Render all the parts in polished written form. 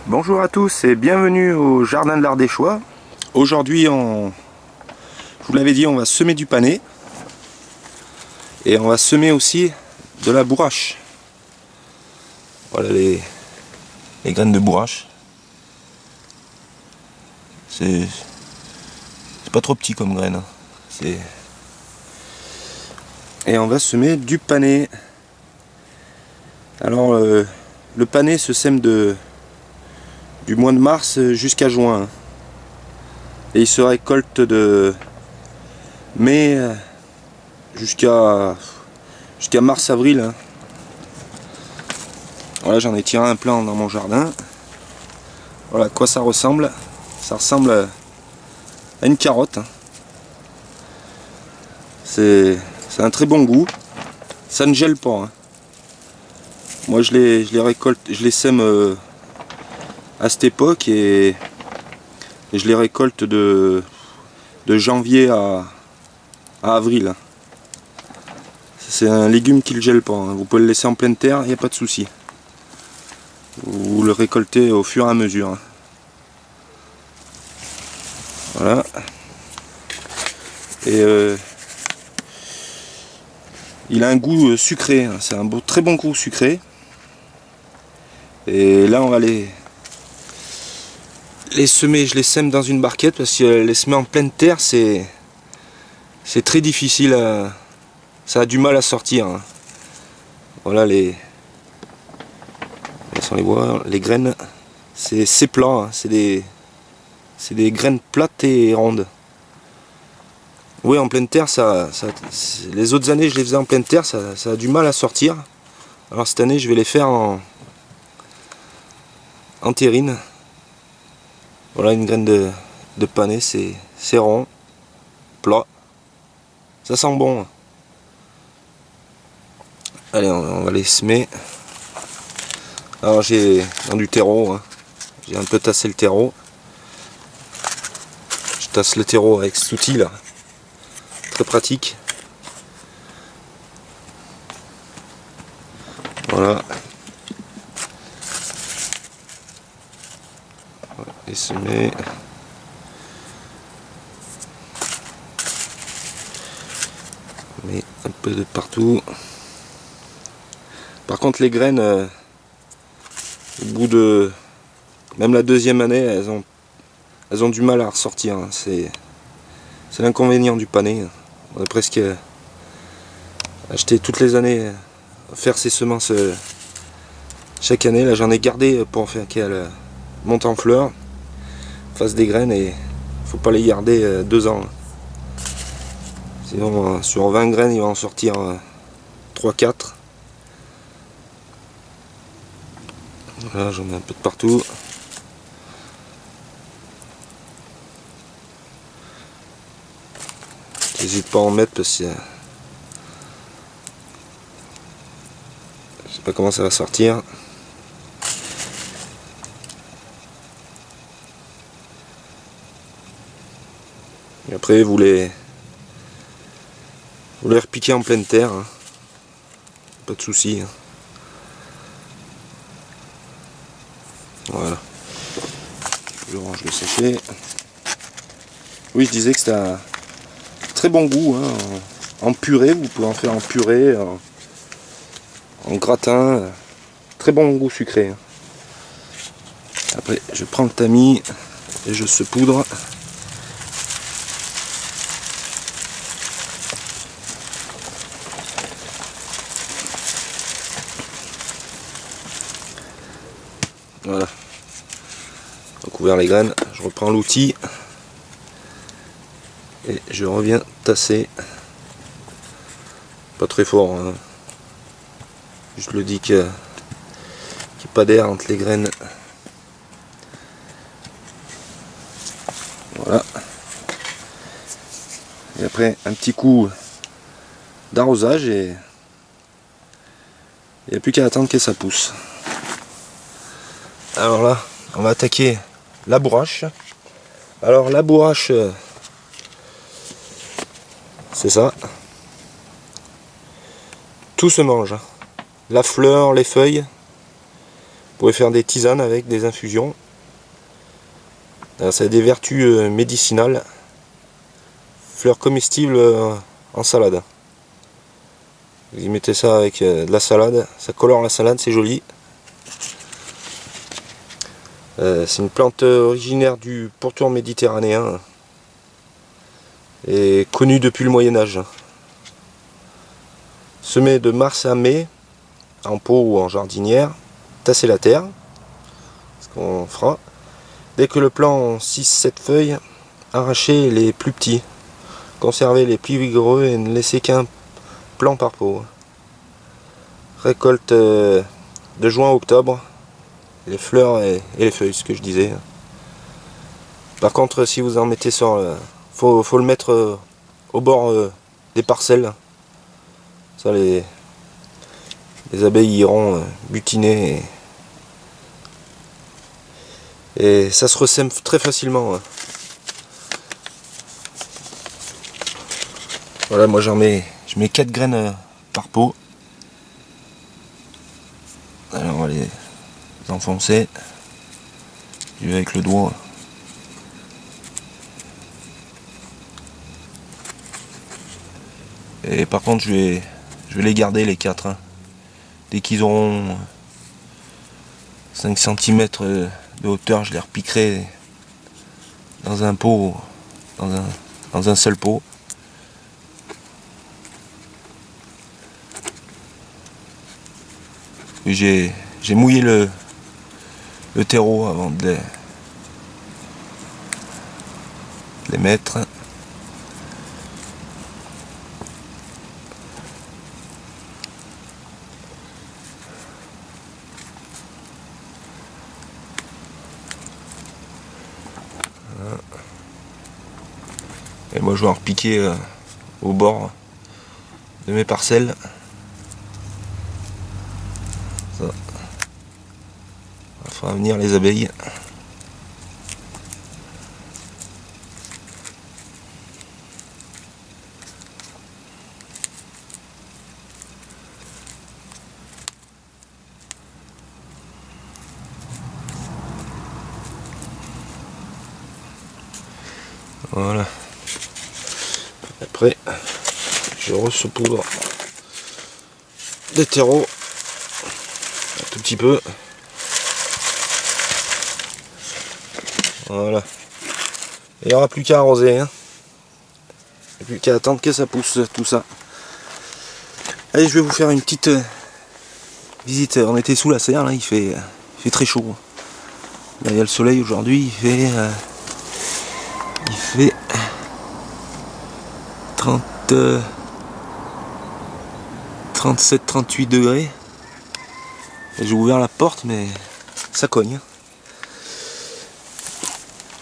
Bonjour à tous et bienvenue au Jardin de l'Ardéchois. Aujourd'hui, je vous l'avais dit, on va semer du panais. Et on va semer aussi de la bourrache. Voilà les graines de bourrache. C'est pas trop petit comme graine. Et on va semer du panais. Alors le panais se sème du mois de mars jusqu'à juin. Et il se récolte de mai jusqu'à mars-avril. Voilà, j'en ai tiré un plant dans mon jardin. Voilà à quoi ça ressemble. Ça ressemble à une carotte. C'est un très bon goût. Ça ne gèle pas. Moi je les récolte, je les sème à cette époque et je les récolte de janvier à avril. C'est un légume qui ne gèle pas. Vous pouvez le laisser en pleine terre, il n'y a pas de souci. Vous le récoltez au fur et à mesure. Voilà. Et il a un goût sucré. C'est un très bon goût sucré. Et là on va les semer. Je les sème dans une barquette parce que les semer en pleine terre c'est très difficile. Ça a du mal à sortir. Voilà les graines. C'est plat. C'est des graines plates et rondes. Oui, en pleine terre, les autres années je les faisais en pleine terre, ça a du mal à sortir. Alors cette année je vais les faire en terrine. Voilà une graine de panais, c'est rond, plat, ça sent bon. Allez, on va les semer. Alors j'ai dans du terreau, j'ai un peu tassé le terreau. Je tasse le terreau avec cet outil là, très pratique. Voilà. Et semer. Mais un peu de partout. Par contre les graines, au bout de même la deuxième année, elles ont du mal à ressortir. C'est l'inconvénient du panais. On a presque acheté toutes les années, faire ses semences chaque année. Là j'en ai gardé pour faire qu'elles montent en fleurs, fassent des graines, et faut pas les garder 2 ans. Sinon sur 20 graines il va en sortir 3-4. Voilà, j'en mets un peu de partout. J'hésite pas à en mettre parce que je sais pas comment ça va sortir. Et après vous les repiquez en pleine terre. Pas de souci. Voilà. Je range le sachet. Oui, je disais que c'était un très bon goût. En purée, vous pouvez en faire en purée, en gratin. Très bon goût sucré. Après, je prends le tamis et je saupoudre. Voilà. Recouvert les graines, je reprends l'outil et je reviens tasser. Pas très fort, juste le dis qu'il n'y a pas d'air entre les graines. Voilà. Et après un petit coup d'arrosage et il n'y a plus qu'à attendre que ça pousse. Alors là, on va attaquer la bourrache. Alors la bourrache, c'est ça. Tout se mange. La fleur, les feuilles, pouvez faire des tisanes avec, des infusions. Ça a des vertus médicinales. Fleurs comestibles en salade. Vous y mettez ça avec de la salade, ça colore la salade, c'est joli. C'est une plante originaire du pourtour méditerranéen et connue depuis le Moyen-Âge. Semée de mars à mai, en pot ou en jardinière, tasser la terre, ce qu'on fera. Dès que le plant a 6-7 feuilles, arrachez les plus petits. Conservez les plus vigoureux et ne laissez qu'un plant par pot. Récolte de juin à octobre, les fleurs et les feuilles, ce que je disais. Par contre, si vous en mettez sur le... faut le mettre au bord des parcelles. Ça, les abeilles iront butiner et ça se ressème très facilement. Voilà, moi je mets 4 graines par pot. Alors on va les enfoncer. Je vais avec le doigt. Et par contre je vais les garder les 4. Hein. Dès qu'ils auront 5 cm de hauteur, je les repiquerai dans un pot, dans un seul pot. J'ai mouillé le terreau avant de les mettre. Et moi je vais en repiquer au bord de mes parcelles. Ça fera venir les abeilles. Voilà. Après, je resaupoudre des terreaux un tout petit peu. Voilà. Il n'y aura plus qu'à arroser. Hein. Il n'y a plus qu'à attendre que ça pousse tout ça. Allez, je vais vous faire une petite visite. On était sous la serre, là, il fait très chaud. Là, il y a le soleil aujourd'hui, il fait 37-38 degrés. J'ai ouvert la porte mais ça cogne.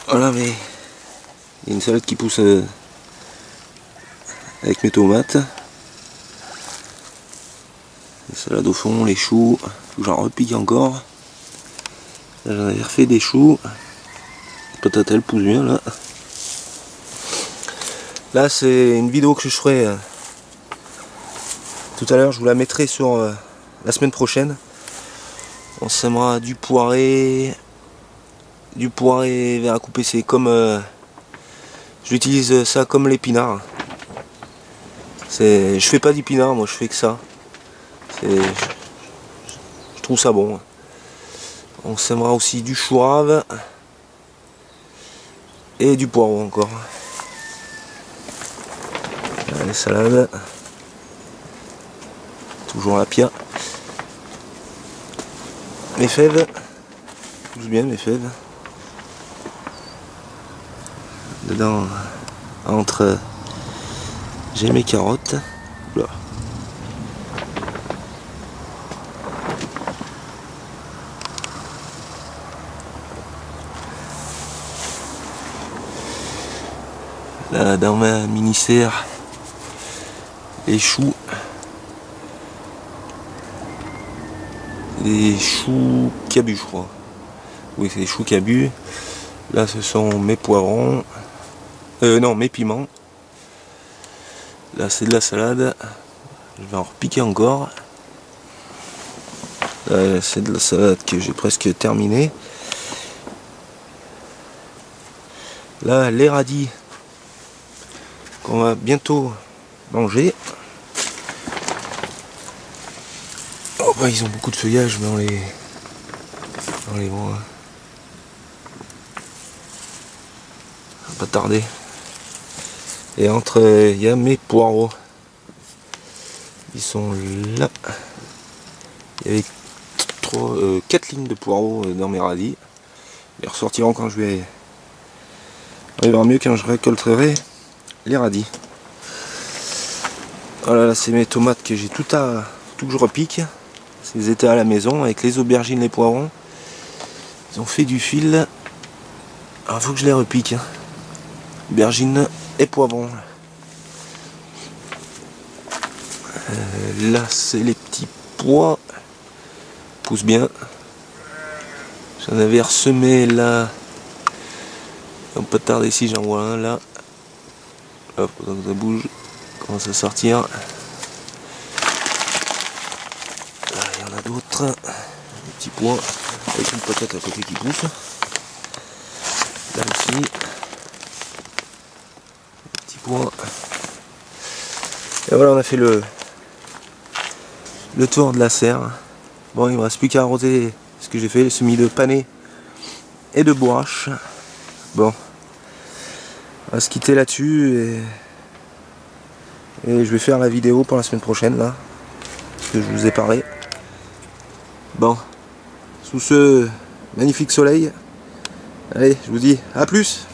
Voilà, mais il y a une salade qui pousse avec mes tomates. La salade au fond, les choux, faut que j'en repique encore. Là, j'en avais refait des choux. Les patates elles poussent bien là. Là c'est une vidéo que je ferai tout à l'heure, je vous la mettrai sur la semaine prochaine. On sèmera du poiré vers à couper, c'est comme j'utilise ça comme l'épinard. Je fais pas d'épinard, moi je fais que ça. Je trouve ça bon. On sèmera aussi du chou rave et du poireau encore. Les salades, toujours la pia. Mes fèves, poussent bien mes fèves. Dedans, entre, j'ai mes carottes. Oula. Là, dans ma mini-serre, les choux. Les choux cabus, je crois. Oui, c'est les choux cabus. Là, ce sont mes poivrons. Non, mes piments. Là, c'est de la salade. Je vais en repiquer encore. C'est de la salade que j'ai presque terminée. Là, les radis qu'on va bientôt manger. Oh bah ils ont beaucoup de feuillage, mais on les voit. Ça va pas tarder. Et entre, il y a mes poireaux. Ils sont là. Il y avait 4 lignes de poireaux dans mes radis. Ils ressortiront quand je vais... Il va mieux quand je récolterai les radis. Voilà, là c'est mes tomates que j'ai tout que je repique. Ils étaient à la maison avec les aubergines, les poivrons. Ils ont fait du fil. Alors il faut que je les repique. Aubergines et poivrons. Là c'est les petits pois. Pousse bien. J'en avais ressemé là. On peut tarder ici, j'en vois un là. Hop, pendant que ça bouge, commence à sortir. Là, il y en a d'autres. Des petits pois avec une patate à côté qui pousse. Là aussi. Des petits pois. Et voilà, on a fait le tour de la serre. Bon, il ne me reste plus qu'à arroser ce que j'ai fait, le semis de panais et de bourrache. Bon, on va se quitter là-dessus et je vais faire la vidéo pour la semaine prochaine là, ce que je vous ai parlé. Bon, sous ce magnifique soleil, allez, je vous dis à plus.